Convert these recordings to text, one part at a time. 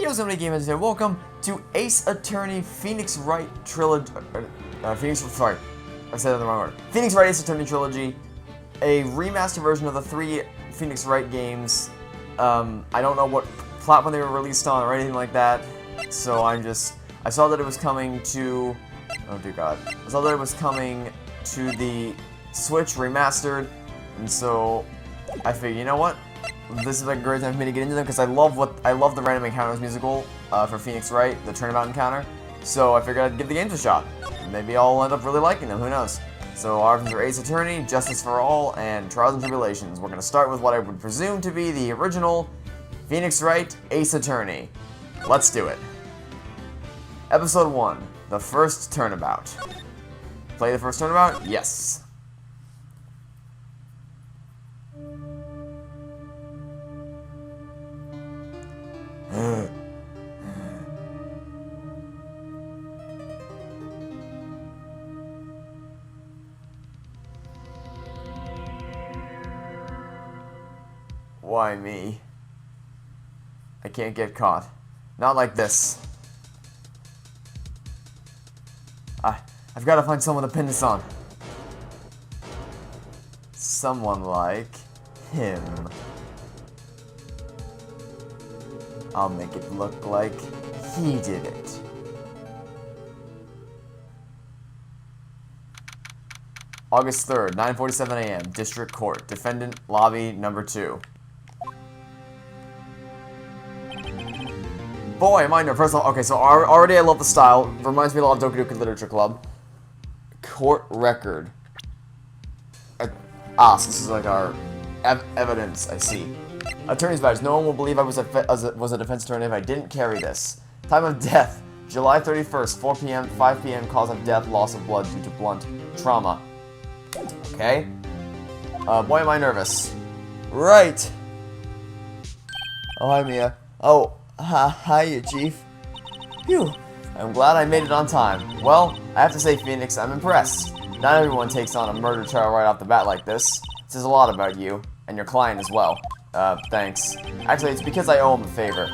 Yo, so many gamers here. Welcome to Ace Attorney Phoenix Wright Trilogy. Sorry, I said it in the wrong order. Phoenix Wright Ace Attorney Trilogy, a remastered version of the 3 Phoenix Wright games. I don't know what platform they were released on or anything like that, so I saw that it was coming to, oh dear God, I saw that it was coming to the Switch remastered, and so I figured, you know what? This is like a great time for me to get into them because I love the Random Encounters musical for Phoenix Wright, the Turnabout encounter. So I figured I'd give the games a shot. Maybe I'll end up really liking them. Who knows? So our options are Ace Attorney, Justice for All, and Trials and Tribulations. We're gonna start with what I would presume to be the original Phoenix Wright Ace Attorney. Let's do it. Episode 1: The First Turnabout. Play the first Turnabout? Yes. Why me? I can't get caught. Not like this. I've got to find someone to pin this on. Someone like him. I'll make it look like he did it. August 3rd, 9:47 a.m. District Court. Defendant, lobby number 2. Boy, am I nervous. First of all, okay, so already I love the style. Reminds me a lot of Doki Doki Literature Club. Court record. So this is like our evidence, I see. Attorney's badge. No one will believe I was a defense attorney if I didn't carry this. Time of death. July 31st, 4 p.m., 5 p.m. Cause of death, loss of blood due to blunt trauma. Okay. Boy, am I nervous. Right. Oh, hi, Mia. Oh, hiya, Chief. Phew. I'm glad I made it on time. Well, I have to say, Phoenix, I'm impressed. Not everyone takes on a murder trial right off the bat like this. It says a lot about you, and your client as well. Thanks. Actually, it's because I owe him a favor.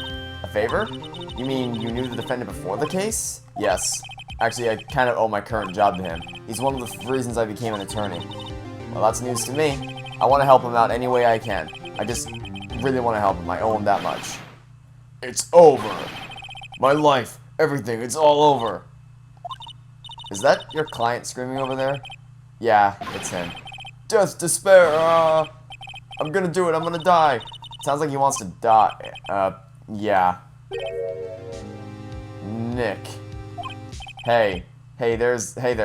A favor? You mean you knew the defendant before the case? Yes. Actually, I kind of owe my current job to him. He's one of the reasons I became an attorney. Well, that's news to me. I want to help him out any way I can. I just really want to help him. I owe him that much. It's over. My life, everything, it's all over. Is that your client screaming over there? Yeah, it's him. Death, despair, I'm gonna do it, I'm gonna die. Sounds like he wants to die. Yeah. Nick. Hey there,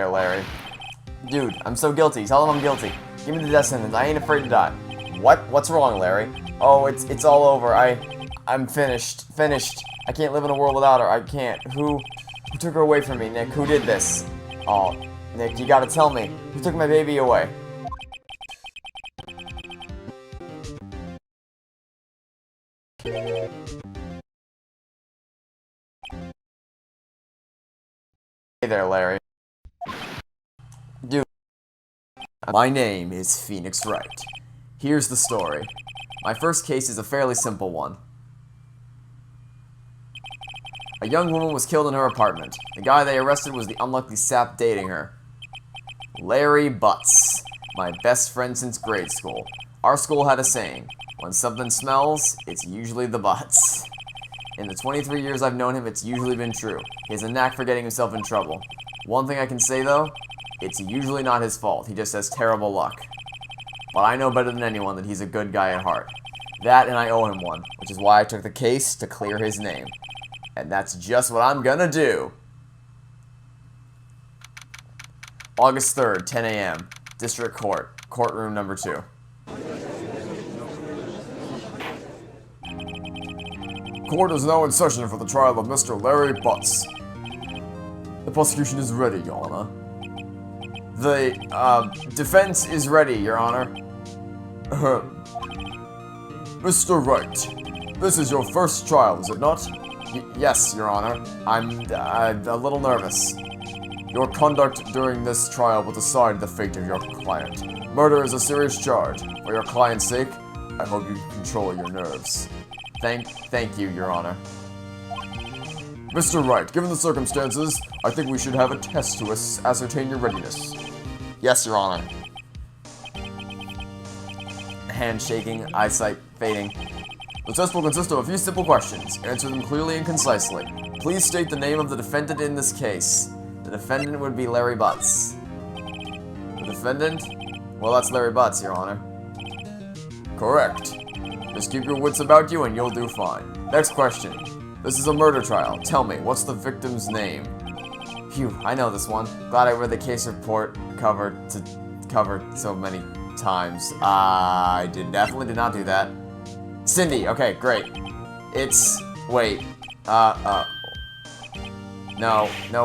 Larry. Dude, I'm so guilty. Tell him I'm guilty. Give me the death sentence. I ain't afraid to die. What? What's wrong, Larry? Oh, it's all over. I'm finished. I can't live in a world without her. I can't. Who took her away from me, Nick? Who did this? Oh, Nick, you gotta tell me. Who took my baby away? Hey there, Larry. Dude. My name is Phoenix Wright. Here's the story. My first case is a fairly simple one. A young woman was killed in her apartment. The guy they arrested was the unlucky sap dating her. Larry Butts, my best friend since grade school. Our school had a saying, when something smells, it's usually the butts. In the 23 years I've known him, it's usually been true. He has a knack for getting himself in trouble. One thing I can say though, it's usually not his fault. He just has terrible luck. But I know better than anyone that he's a good guy at heart. That and I owe him one, which is why I took the case to clear his name. And that's just what I'm gonna do. August 3rd, 10 a.m. District Court, courtroom number 2. Court is now in session for the trial of Mr. Larry Butts. The prosecution is ready, Your Honor. The, defense is ready, Your Honor. Mr. Wright, this is your first trial, is it not? Yes, Your Honor. I'm a little nervous. Your conduct during this trial will decide the fate of your client. Murder is a serious charge. For your client's sake, I hope you control your nerves. Thank you, Your Honor. Mr. Wright, given the circumstances, I think we should have a test to ascertain your readiness. Yes, Your Honor. Hand shaking, eyesight fading. The test will consist of a few simple questions. Answer them clearly and concisely. Please state the name of the defendant in this case. The defendant would be Larry Butts. The defendant? Well, that's Larry Butts, Your Honor. Correct. Just keep your wits about you and you'll do fine. Next question. This is a murder trial. Tell me, what's the victim's name? Phew, I know this one. Glad I read the case report covered so many times. I definitely did not do that. Cindy, okay, great. It's, wait, no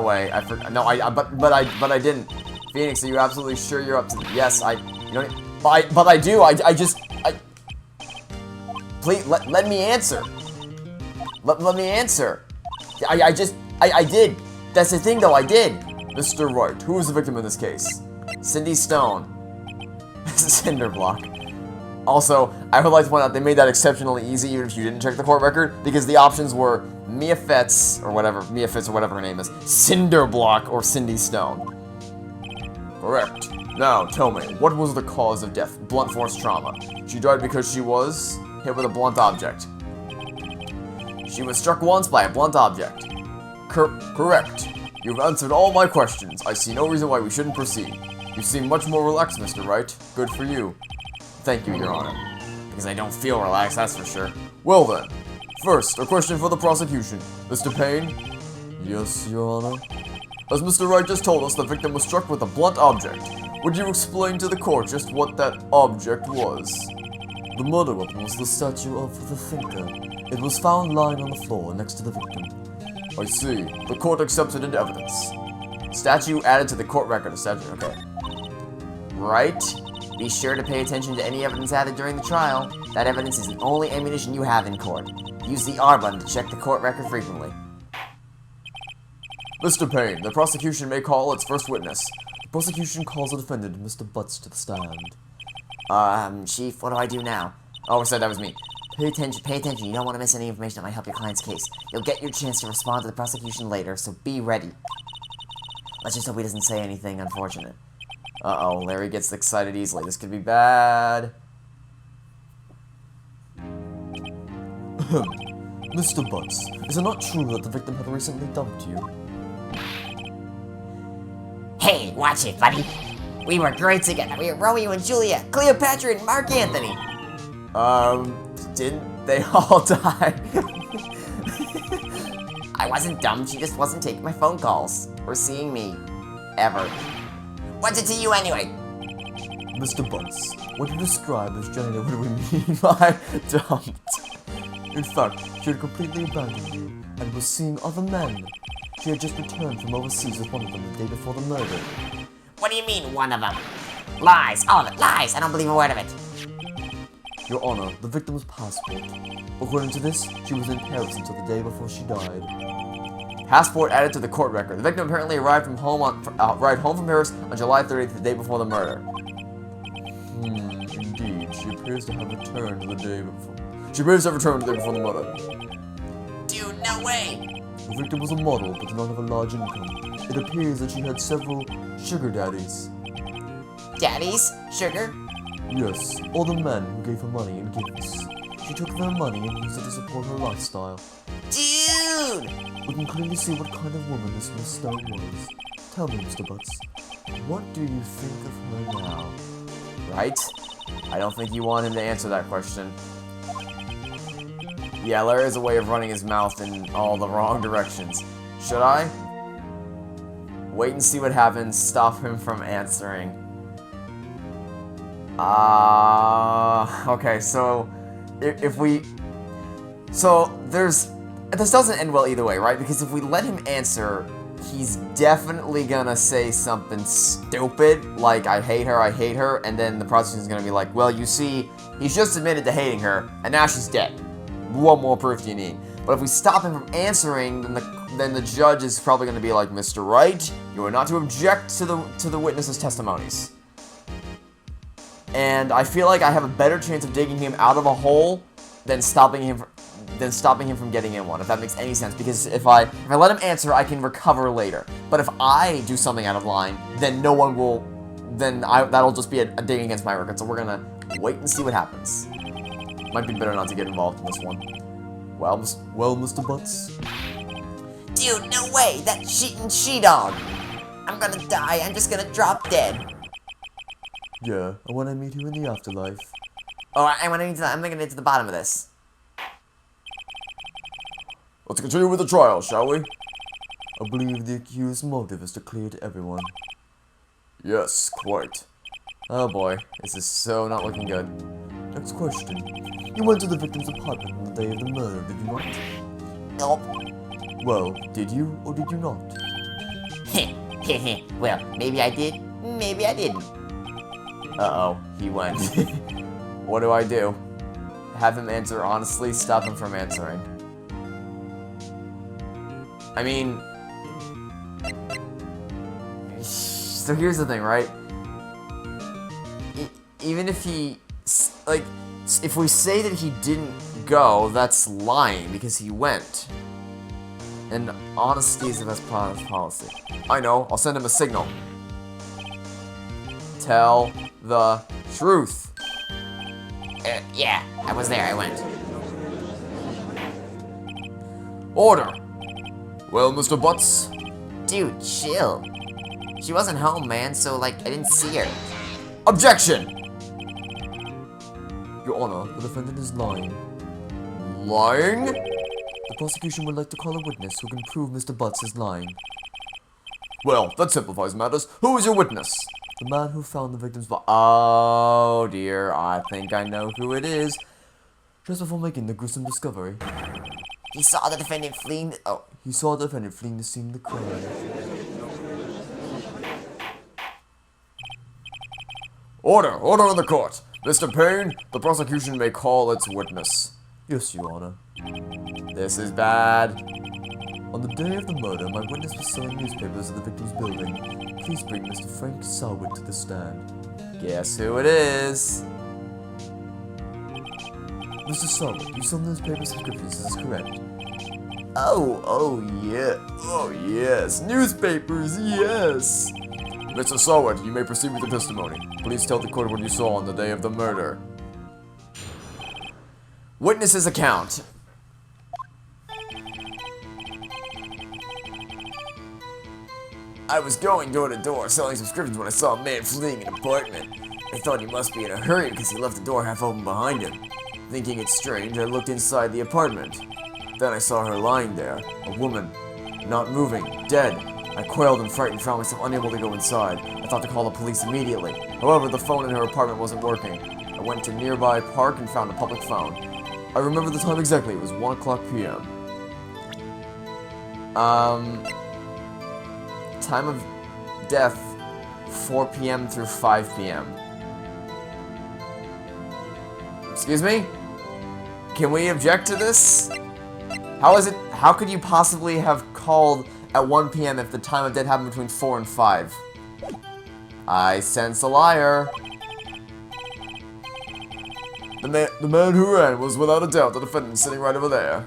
way. But I didn't. Phoenix, are you absolutely sure you're up to yes, but I do, please, let me answer. Let me answer. I did. That's the thing, though, I did. Mr. Wright, who was the victim in this case? Cindy Stone. Cinderblock. Also, I would like to point out they made that exceptionally easy even if you didn't check the court record, because the options were Mia Fitz or whatever her name is, Cinderblock, or Cindy Stone. Correct. Now, tell me, what was the cause of death? Blunt force trauma. She died because she was hit with a blunt object. She was struck once by a blunt object. Correct. You've answered all my questions. I see no reason why we shouldn't proceed. You seem much more relaxed, Mr. Wright. Good for you. Thank you, Your Honor. Because I don't feel relaxed, that's for sure. Well then, first, a question for the prosecution. Mr. Payne? Yes, Your Honor. As Mr. Wright just told us, the victim was struck with a blunt object. Would you explain to the court just what that object was? The murder weapon was the statue of the thinker. It was found lying on the floor next to the victim. I see. The court accepts it into evidence. Statue added to the court record. A statue, okay. Right? Be sure to pay attention to any evidence added during the trial. That evidence is the only ammunition you have in court. Use the R button to check the court record frequently. Mr. Payne, the prosecution may call its first witness. The prosecution calls the defendant, Mr. Butts, to the stand. Chief, what do I do now? Oh, I said that was me. Pay attention. You don't want to miss any information that might help your client's case. You'll get your chance to respond to the prosecution later, so be ready. Let's just hope he doesn't say anything unfortunate. Uh-oh, Larry gets excited easily. This could be bad. Mr. Butts, is it not true that the victim had recently dumped you? Hey, watch it, buddy. We were great together. We were Romeo and Juliet, Cleopatra and Mark Anthony. Didn't they all die? I wasn't dumb. She just wasn't taking my phone calls or seeing me. Ever. What's it to you anyway? Mr. Butts, what you describe is generally what we mean by dumped. In fact, she had completely abandoned you and was seeing other men. She had just returned from overseas with one of them the day before the murder. What do you mean, one of them? Lies. All of it. Lies. I don't believe a word of it. Your Honor, the victim's passport. According to this, she was in Paris until the day before she died. Passport added to the court record. The victim apparently arrived home from Paris on July 30th, the day before the murder. Indeed, she appears to have returned the day before. She appears to have returned the day before the murder. Dude, no way. The victim was a model, but did not have a large income. It appears that she had several sugar daddies. Daddies? Sugar? Yes, all the men who gave her money and gifts. She took their money and used it to support her lifestyle. Dude! We can clearly see what kind of woman this Miss Stone was. Tell me, Mr. Butts, what do you think of her now? Right? I don't think you want him to answer that question. Yeah, Larry has a way of running his mouth in all the wrong directions. Should I? Wait and see what happens. Stop him from answering. Okay, so if we... So, this doesn't end well either way, right? Because if we let him answer, he's definitely gonna say something stupid, like, I hate her, and then the prosecution's gonna be like, well, you see, he's just admitted to hating her, and now she's dead. What more proof do you need? But if we stop him from answering, then the judge is probably gonna be like, Mr. Wright, you are not to object to the witness's testimonies. And I feel like I have a better chance of digging him out of a hole than stopping him than stopping him from getting in one, if that makes any sense. Because if I let him answer, I can recover later. But if I do something out of line, then no one will. That'll just be a dig against my record. So we're gonna wait and see what happens. Might be better not to get involved in this one. Well, Mr. Butts. Dude, no way! That cheating she-dog! I'm gonna die, I'm just gonna drop dead. Yeah, I want to meet you in the afterlife. Oh, I'm gonna get to the bottom of this. Let's continue with the trial, shall we? I believe the accused's motive is to clear to everyone. Yes, quite. Oh boy, this is so not looking good. Next question. You went to the victim's apartment on the day of the murder, did you not? Nope. Well, did you or did you not? Well, maybe I did, maybe I didn't. Uh-oh, he went. What do I do? Have him answer honestly, stop him from answering. I mean... So here's the thing, right? Even if he... Like, if we say that he didn't go, that's lying, because he went. And honesty is the best policy. I know, I'll send him a signal. Tell the truth. Yeah, I was there, I went. Order. Well, Mr. Butts? Dude, chill. She wasn't home, man, so, like, I didn't see her. Objection! Your Honor, the defendant is lying. Lying? The prosecution would like to call a witness who can prove Mr. Butts is lying. Well, that simplifies matters. Who is your witness? The man who found the victim's body. Oh dear, I think I know who it is. Just before making the gruesome discovery, He saw the defendant fleeing the— oh. he saw the defendant fleeing the scene of the crime. Order in the court. Mr. Payne, the prosecution may call its witness. Yes, Your Honor. This is bad. On the day of the murder, my witness was selling newspapers at the victim's building. Please bring Mr. Frank Sarwood to the stand. Guess who it is? Mr. Sarwood, you sell newspaper subscriptions, is this correct? Oh yes. Newspapers, yes. Mr. Sarwood, you may proceed with the testimony. Please tell the court what you saw on the day of the murder. Witness's account. I was going door to door selling subscriptions when I saw a man fleeing an apartment. I thought he must be in a hurry because he left the door half open behind him. Thinking it strange, I looked inside the apartment. Then I saw her lying there, a woman, not moving, dead. I quailed and frightened, found myself unable to go inside. I thought to call the police immediately. However, the phone in her apartment wasn't working. I went to a nearby park and found a public phone. I remember the time exactly, it was 1 o'clock p.m. Time of death, 4 p.m. through 5 p.m. Excuse me? Can we object to this? How could you possibly have called at 1 p.m. if the time of death happened between 4 and 5? I sense a liar. The man who ran was without a doubt the defendant sitting right over there.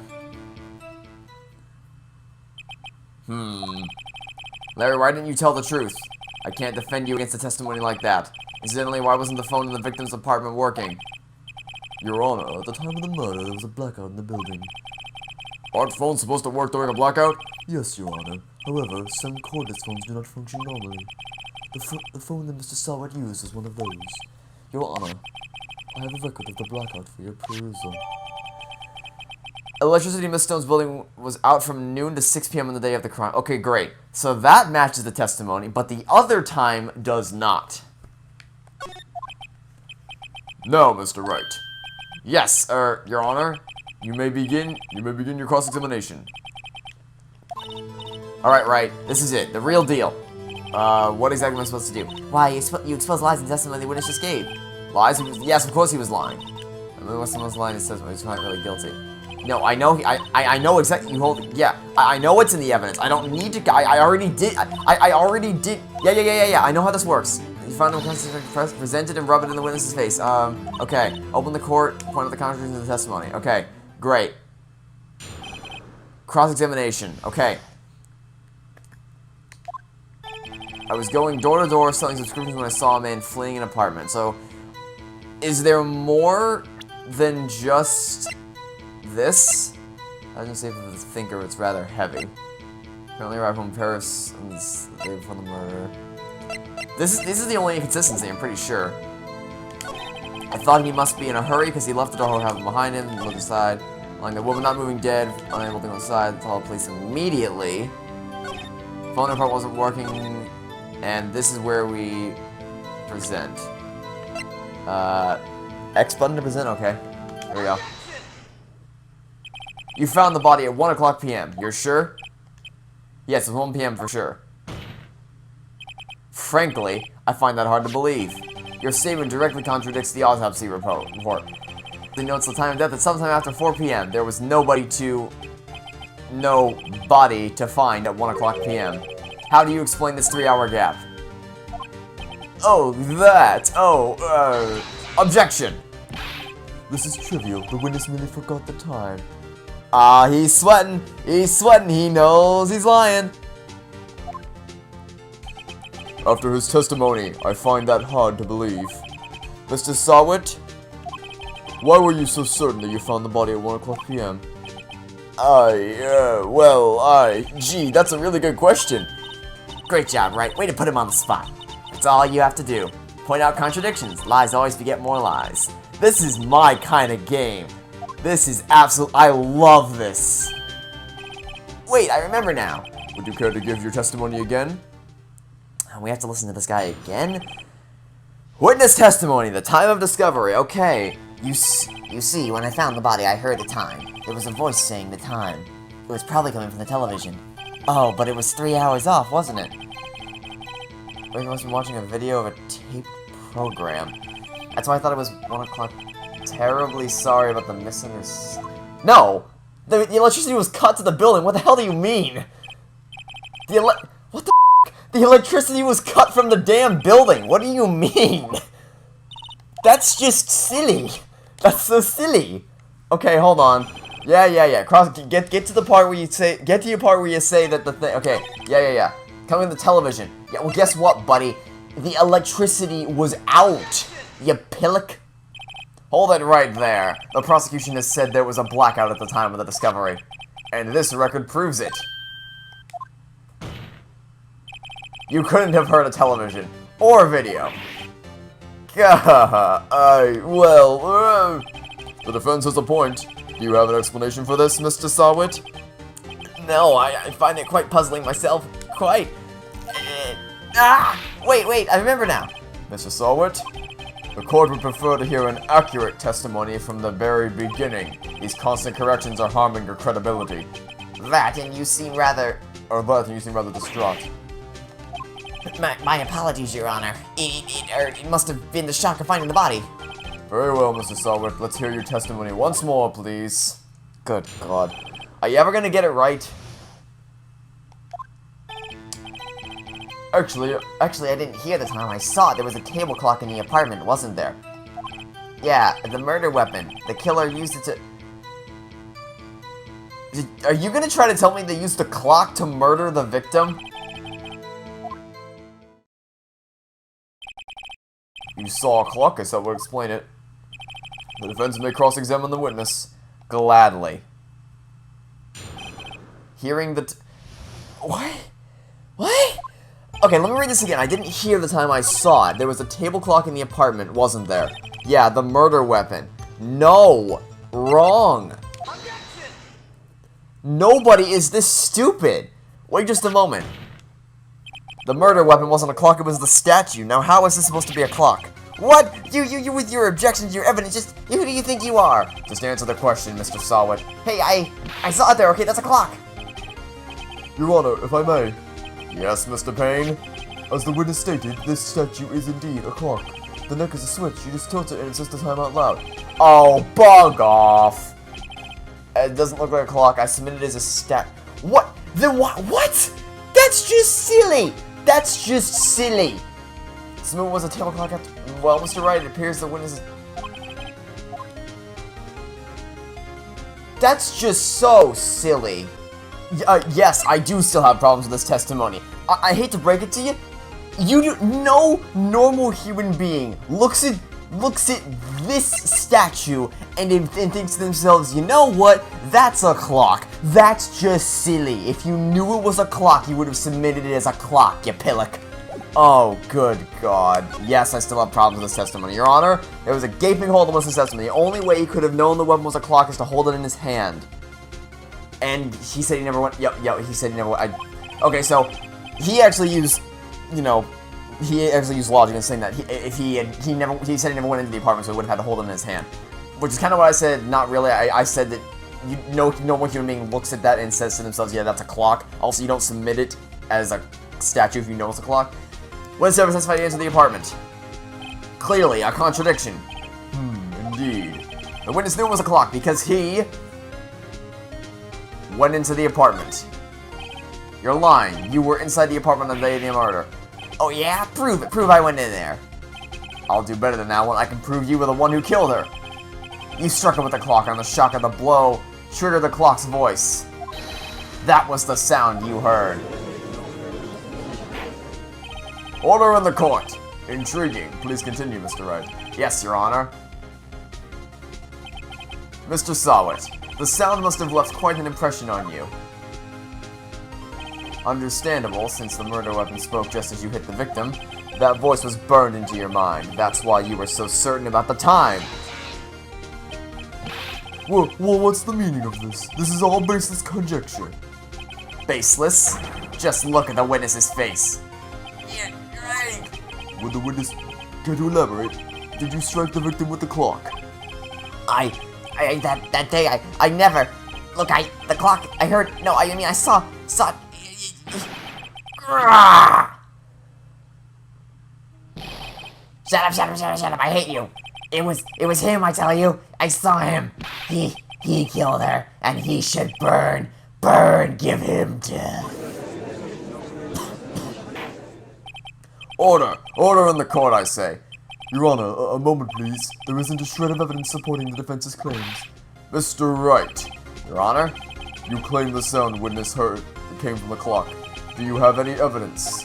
Larry, why didn't you tell the truth? I can't defend you against a testimony like that. Incidentally, why wasn't the phone in the victim's apartment working? Your Honor, at the time of the murder, there was a blackout in the building. Aren't phones supposed to work during a blackout? Yes, Your Honor. However, some cordless phones do not function normally. The phone that Mr. Sarwood used is one of those. Your Honor, I have a record of the blackout for your perusal. Electricity in Miss Stone's building was out from noon to 6 p.m. on the day of the crime. Okay, great. So that matches the testimony, but the other time does not. No, Mr. Wright. Yes, Your Honor. You may begin your cross-examination. Alright, right. This is it. The real deal. What exactly am I supposed to do? Why, you expose lies in testimony the witness just gave. Lies? Yes, of course he was lying. I mean, what's the most lying in his testimony? He's not really guilty. No, I know, I know exactly, I know what's in the evidence. I don't need to, I already did, I already did, yeah, I know how this works. You found him presented and rub it in the witness's face. Okay, open the court, point out the contradictions in the testimony. Okay, great. Cross-examination. Okay. I was going door to door selling subscriptions when I saw a man fleeing an apartment. So, is there more than just this? I didn't say for the thinker, it's rather heavy. Apparently arrived home in Paris on the day before the murder. This is the only inconsistency, I'm pretty sure. I thought he must be in a hurry because he left the door having behind him and looked aside. Like the woman not moving dead, unable to go inside, called the police immediately. Phone number wasn't working, and this is where we present. X button to present? Okay. Here we go. You found the body at 1 o'clock p.m. You're sure? Yes, it's 1 p.m. for sure. Frankly, I find that hard to believe. Your statement directly contradicts the autopsy report. It notes the time of death at sometime after 4 p.m. There was no body to find at 1 o'clock p.m. How do you explain this 3-hour gap? Oh, that! Objection! This is trivial. The witness merely forgot the time. Ah, he's sweating. He's sweating. He knows he's lying. After his testimony, I find that hard to believe. Mr. Sawit, why were you so certain that you found the body at 1 o'clock p.m.? Gee, that's a really good question. Great job, Wright. Way to put him on the spot. That's all you have to do. Point out contradictions. Lies always beget more lies. This is my kind of game. This is I love this. Wait, I remember now. Would you care to give your testimony again? We have to listen to this guy again? Witness testimony, the time of discovery, okay. You see, when I found the body, I heard the time. There was a voice saying the time. It was probably coming from the television. Oh, but it was 3 hours off, wasn't it? I must be watching a video of a taped program. That's why I thought it was 1 o'clock. Terribly sorry about the misunderstanding. No! The electricity was cut to the building. What the hell do you mean? What the f***? The electricity was cut from the damn building. What do you mean? That's just silly. That's so silly. Okay, hold on. Yeah. Get to the part where you say. Get to your part where you say that the thing. Okay. Yeah. Coming to the television. Yeah. Well, guess what, buddy? The electricity was out. You pillock. Hold it right there. The prosecution has said there was a blackout at the time of the discovery, and this record proves it. You couldn't have heard a television or a video. The defense has a point. Do you have an explanation for this, Mr. Sawit? No, I find it quite puzzling myself. Quite. Wait, I remember now. Mr. Sawit, the court would prefer to hear an accurate testimony from the very beginning. These constant corrections are harming your credibility. That, and you seem rather... you seem rather distraught. My apologies, Your Honor. It must have been the shock of finding the body. Very well, Mr. Sawit. Let's hear your testimony once more, please. Good God. Are you ever gonna get it right? Actually, I didn't hear the time. I saw it. There was a table clock in the apartment, wasn't there? Yeah, the murder weapon. The killer used it to... Are you gonna try to tell me they used the clock to murder the victim? You saw a clock, I said would explain it. The defense may cross-examine the witness. Gladly. Hearing the... What? Okay, let me read this again. I didn't hear the time I saw it. There was a table clock in the apartment, wasn't there? Yeah, the murder weapon. No! Wrong! Nobody is this stupid! Wait just a moment. The murder weapon wasn't a clock, it was the statue. Now how is this supposed to be a clock? What? You with your objections, your evidence, just... Who do you think you are? Just answer the question, Mr. Sawit. Hey, I saw it there, okay? That's a clock. Your Honor, if I may. Yes, Mr. Payne? As the witness stated, this statue is indeed a clock. The neck is a switch, you just tilt it and it says the time out loud. Oh, bug off! It doesn't look like a clock, I submitted it as a stat. What? Then what? What? That's just silly! That's just silly! Submit was a table clock after... Well, Mr. Wright, it appears the witness is... That's just so silly. Yes, I do still have problems with this testimony. I hate to break it to you. No normal human being looks at this statue and thinks to themselves, you know what? That's a clock. That's just silly. If you knew it was a clock, you would have submitted it as a clock, you pillock. Oh, good God. Yes, I still have problems with this testimony. Your Honor, there was a gaping hole in the witness testimony. The only way he could have known the weapon was a clock is to hold it in his hand. And he said he never went. He said he never went. Okay, so he actually used, he actually used logic in saying that he said he never went into the apartment, so he would have had to hold it in his hand, which is kind of what I said. Not really. I said that no one human being looks at that and says to themselves, yeah, that's a clock. Also, you don't submit it as a statue if you know it's a clock. Witness ever testified into the apartment. Clearly, a contradiction. Indeed. The witness knew it was a clock because he went into the apartment. You're lying. You were inside the apartment on the day of the murder. Oh yeah? Prove it. Prove I went in there. I'll do better than that one. I can prove you were the one who killed her. You struck her with the clock, and the shock of the blow triggered the clock's voice. That was the sound you heard. Order in the court. Intriguing. Please continue, Mr. Wright. Yes, Your Honor. Mr. Sawit, the sound must have left quite an impression on you. Understandable, since the murder weapon spoke just as you hit the victim. That voice was burned into your mind. That's why you were so certain about the time. Well, what's the meaning of this? This is all baseless conjecture. Baseless? Just look at the witness's face. Yeah, you're right. Would the witness care to elaborate? Did you strike the victim with the clock? That day, I never... Look, the clock, I heard... No, I mean, I saw... Shut up, I hate you. It was him, I tell you. I saw him. He killed her, and he should burn. Burn, give him death. Order! Order in the court, I say. Your Honor, a moment please. There isn't a shred of evidence supporting the defense's claims. Mr. Wright. Your Honor? You claim the sound witness heard came from the clock. Do you have any evidence?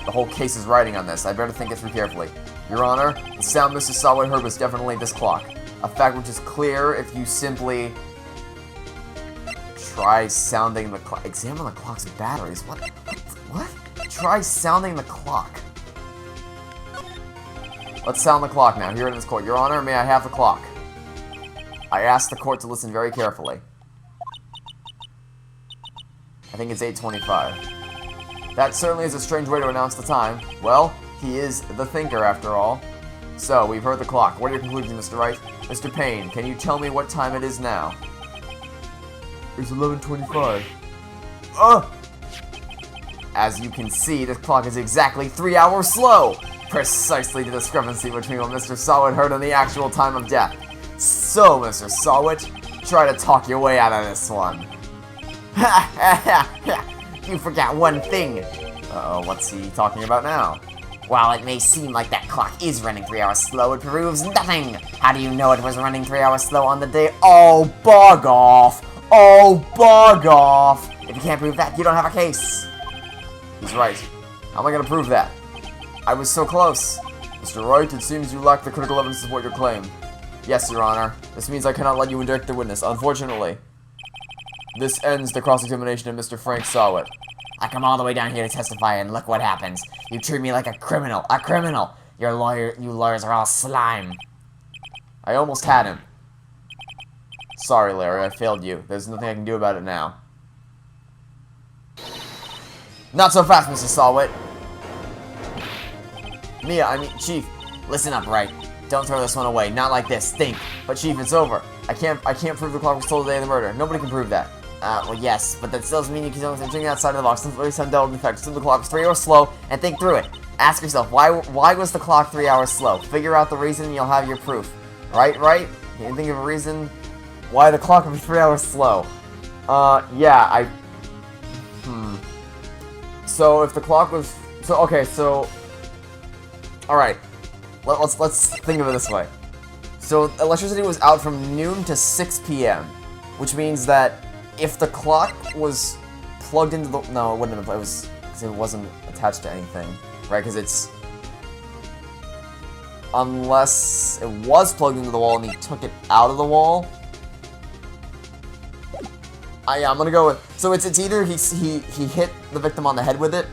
The whole case is riding on this. I better think it through carefully. Your Honor, the sound Mr. Sawit heard was definitely this clock. A fact which is clear if you simply try sounding the clock. Examine the clock's batteries. What? Try sounding the clock. Let's sound the clock now. Here in this court. Your Honor, may I have the clock? I ask the court to listen very carefully. I think it's 8:25. That certainly is a strange way to announce the time. Well, he is the thinker after all. So, we've heard the clock. What are your conclusions, Mr. Wright? Mr. Payne, can you tell me what time it is now? It's 11:25. As you can see, this clock is exactly 3 hours slow! Precisely the discrepancy between what Mr. Sawit heard and the actual time of death. So, Mr. Sawit, try to talk your way out of this one. Ha ha ha! You forgot one thing. Uh-oh, what's he talking about now? While it may seem like that clock is running 3 hours slow, it proves nothing. How do you know it was running 3 hours slow on the day? Oh, bug off! Oh, bug off! If you can't prove that, you don't have a case. He's right. How am I gonna prove that? I was so close. Mr. Wright, it seems you lack the critical evidence to support your claim. Yes, Your Honor. This means I cannot let you indict the witness, unfortunately. This ends the cross-examination of Mr. Frank Sawit. I come all the way down here to testify, and look what happens. You treat me like a criminal. A criminal! You lawyers are all slime. I almost had him. Sorry, Larry, I failed you. There's nothing I can do about it now. Not so fast, Mr. Sawit. Chief, listen up, Wright. don't throw this one away. Not like this. Think. But Chief, it's over. I can't prove the clock was told the day of the murder. Nobody can prove that. Well, yes, but that still doesn't mean you can only think outside of the box. Simply some double defect. Assume the clock was 3 hours slow, and think through it. Ask yourself, why was the clock 3 hours slow? Figure out the reason, and you'll have your proof. Right? You can think of a reason why the clock would be 3 hours slow. Yeah, So if the clock was... Alright. Let's think of it this way. So electricity was out from noon to 6 p.m. Which means that if the clock was plugged into the... No, it wouldn't have... It was... Because it wasn't attached to anything. Right, because it's... Unless it was plugged into the wall and he took it out of the wall. Yeah, I'm gonna go with... So it's either he hit the victim on the head with it,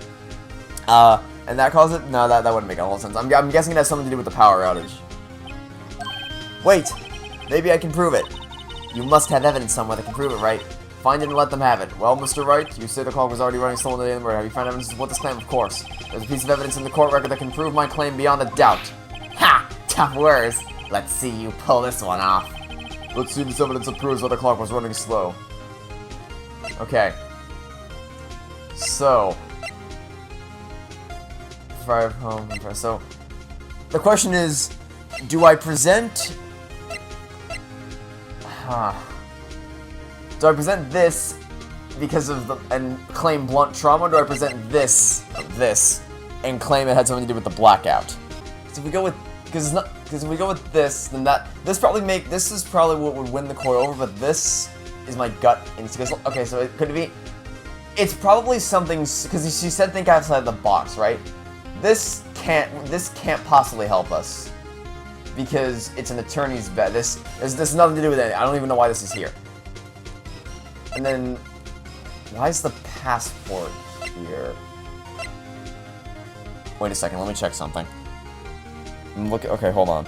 and that caused it? No, that wouldn't make a whole sense. I'm guessing it has something to do with the power outage. Wait! Maybe I can prove it. You must have evidence somewhere that can prove it, right? Find it and let them have it. Well, Mr. Wright, you say the clock was already running slow on the day of the murder. Have you found evidence to support this claim? Of course. There's a piece of evidence in the court record that can prove my claim beyond a doubt. Ha! Tough words. Let's see you pull this one off. Let's see this evidence that proves that the clock was running slow. Okay. So. So. The question is, do I present... Do I present this because of the... and claim blunt trauma, or do I present this, and claim it had something to do with the blackout? So if we go with... Because if we go with this, then this is probably what would win the court over, but this is my gut instinct. Okay, so it could be... It's probably something... Because she said think outside the box, right? This can't possibly help us. Because it's an attorney's bet. This has nothing to do with it. I don't even know why this is here. And then... Why is the passport here? Wait a second, let me check something. Okay, hold on.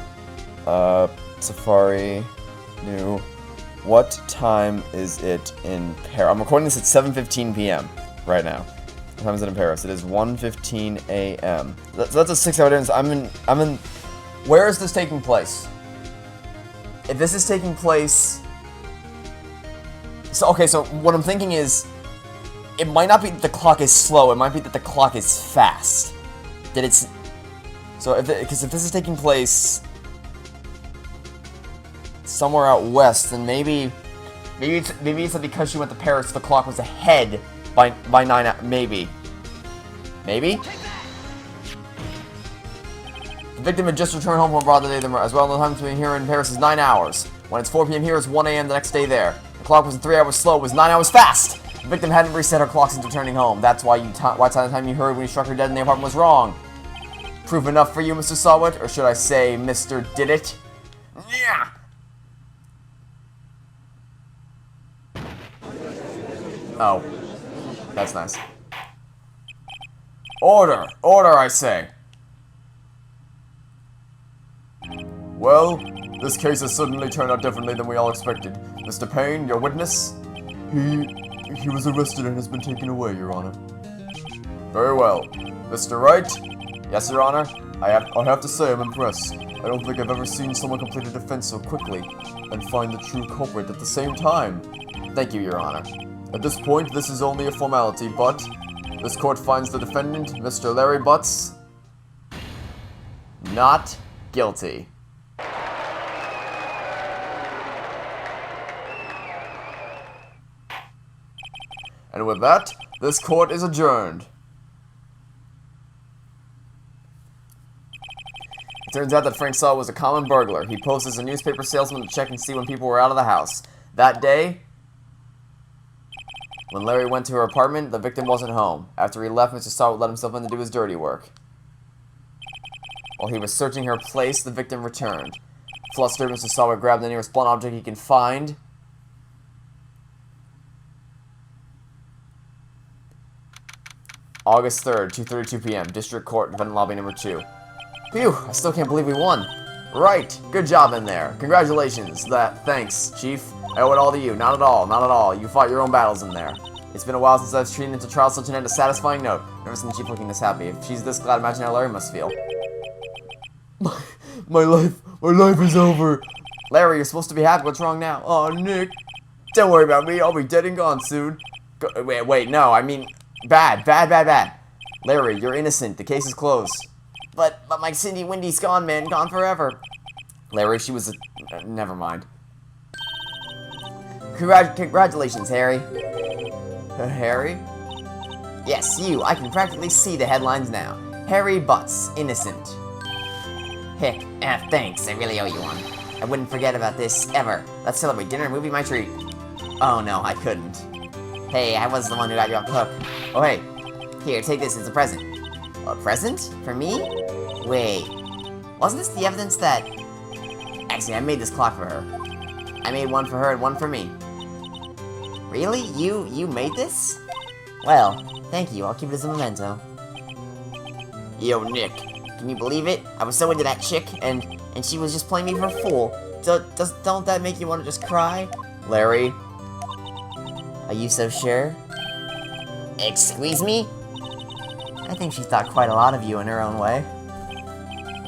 Safari, new. What time is it in Paris? I'm recording this at 7:15 p.m. right now. What time is it in Paris? It is 1:15 a.m. That's a 6-hour difference. I'm in. Where is this taking place? If this is taking place... So, okay, so what I'm thinking is... It might not be that the clock is slow, it might be that the clock is fast. That it's... So, because if this is taking place... somewhere out west, then maybe it's that because she went to Paris, the clock was ahead by 9 hours. Maybe. The victim had just returned home from abroad the day of the murder. As well, the time between here and Paris is 9 hours. When it's 4 p.m. here, it's 1 a.m. the next day there. The clock wasn't 3 hours slow, it was 9 hours fast! The victim hadn't reset her clock since returning home. That's why the time you heard when you struck her dead in the apartment was wrong. Proof enough for you, Mr. Sawit? Or should I say, Mr. Did It? Yeah! Oh. That's nice. Order! Order, I say! Well, this case has suddenly turned out differently than we all expected. Mr. Payne, your witness? He was arrested and has been taken away, Your Honor. Very well. Mr. Wright? Yes, Your Honor? I have to say I'm impressed. I don't think I've ever seen someone complete a defense so quickly and find the true culprit at the same time. Thank you, Your Honor. At this point, this is only a formality, but this court finds the defendant, Mr. Larry Butts, not guilty. And with that, this court is adjourned. It turns out that Frank Saw was a common burglar. He posed as a newspaper salesman to check and see when people were out of the house. That day, when Larry went to her apartment, the victim wasn't home. After he left, Mr. Saw let himself in to do his dirty work. While he was searching her place, the victim returned. Flustered, Mr. Saw grabbed the nearest blunt object he can find. August 3rd, 2:32 p.m., District Court, Defendant Lobby number 2. Phew, I still can't believe we won. Right, good job in there. Congratulations. Thanks, Chief. I owe it all to you. Not at all, not at all. You fought your own battles in there. It's been a while since I've treated into trial such an end a satisfying note. Never seen the Chief looking this happy. If she's this glad, imagine how Larry must feel. My life is over. Larry, you're supposed to be happy. What's wrong now? Oh, Nick. Don't worry about me. I'll be dead and gone soon. Wait, no, I mean... Bad. Larry, you're innocent. The case is closed. But my Cindy Wendy's gone, man. Gone forever. Larry, she was a... never mind. Congratulations, Harry. Harry? Yes, you. I can practically see the headlines now. Harry Butts, innocent. Heck, thanks. I really owe you one. I wouldn't forget about this, ever. Let's celebrate dinner and movie my treat. Oh no, I couldn't. Hey, I was the one who got you off the hook. Oh, hey. Here, take this as a present. A present? For me? Wait. Wasn't this the evidence that... Actually, I made this clock for her. I made one for her and one for me. Really? You made this? Well, thank you. I'll keep it as a memento. Yo, Nick. Can you believe it? I was so into that chick, and she was just playing me for a fool. Don't that make you want to just cry? Larry? Are you so sure? Excuse me? I think she thought quite a lot of you in her own way.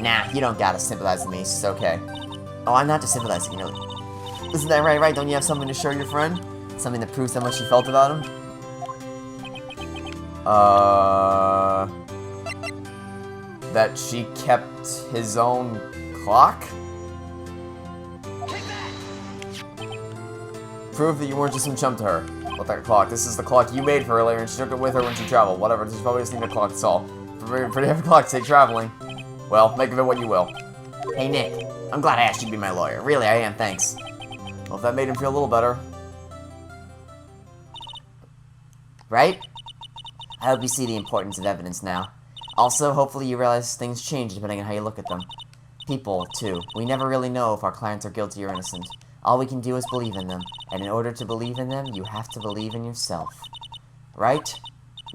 Nah, you don't gotta sympathize with me, it's okay. Oh, I'm not just sympathizing, really. Isn't that right? Don't you have something to show your friend? Something that proves how much you felt about him? That she kept his own clock? Prove that you weren't just some chump to her. What that clock? This is the clock you made for her earlier, and she took it with her when she traveled. Whatever, she's probably just needed a clock, that's all. Pretty heavy clock to take traveling. Well, make of it what you will. Hey, Nick. I'm glad I asked you to be my lawyer. Really, I am, thanks. Well, if that made him feel a little better. Right? I hope you see the importance of evidence now. Also, hopefully you realize things change depending on how you look at them. People, too. We never really know if our clients are guilty or innocent. All we can do is believe in them. And in order to believe in them, you have to believe in yourself. Right?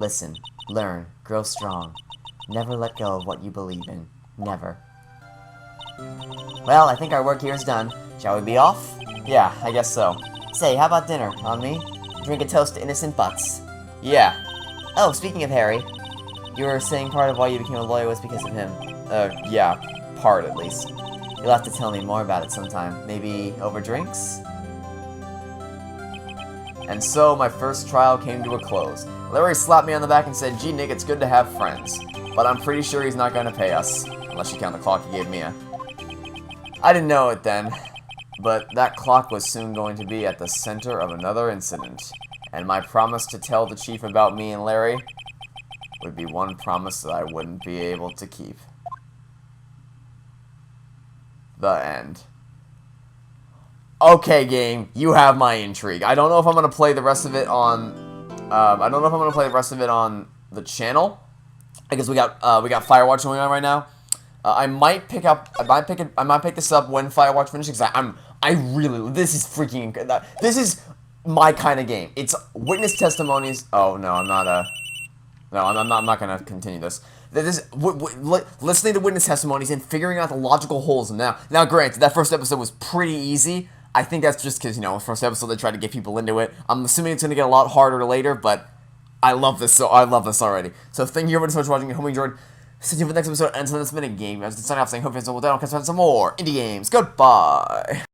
Listen, learn, grow strong. Never let go of what you believe in. Never. Well, I think our work here is done. Shall we be off? Yeah, I guess so. Say, how about dinner? On me? Drink a toast to innocent butts. Yeah. Oh, speaking of Harry, you were saying part of why you became a lawyer was because of him. Yeah. Part, at least. You'll have to tell me more about it sometime. Maybe over drinks? And so, my first trial came to a close. Larry slapped me on the back and said, "Gee, Nick, it's good to have friends. But I'm pretty sure he's not going to pay us. Unless you count the clock he gave Mia." I didn't know it then, but that clock was soon going to be at the center of another incident. And my promise to tell the chief about me and Larry would be one promise that I wouldn't be able to keep. The end. Okay, game, you have my intrigue. I don't know if I'm gonna play the rest of it on. I don't know if I'm gonna play the rest of it on the channel, because we got Firewatch going on right now. I might pick this up when Firewatch finishes. This is freaking. This is my kind of game. It's witness testimonies. Oh no, I'm not. No, I'm not gonna continue this. Listening to witness testimonies and figuring out the logical holes in them. Now, granted, that first episode was pretty easy. I think that's just because, first episode they tried to get people into it. I'm assuming it's gonna get a lot harder later, but I love this. So I love this already. So thank you everybody so much for watching. I hope you enjoyed. See you for the next episode. And until this minute game, I was signing off saying, hope you guys will down. Catch some more indie games. Goodbye.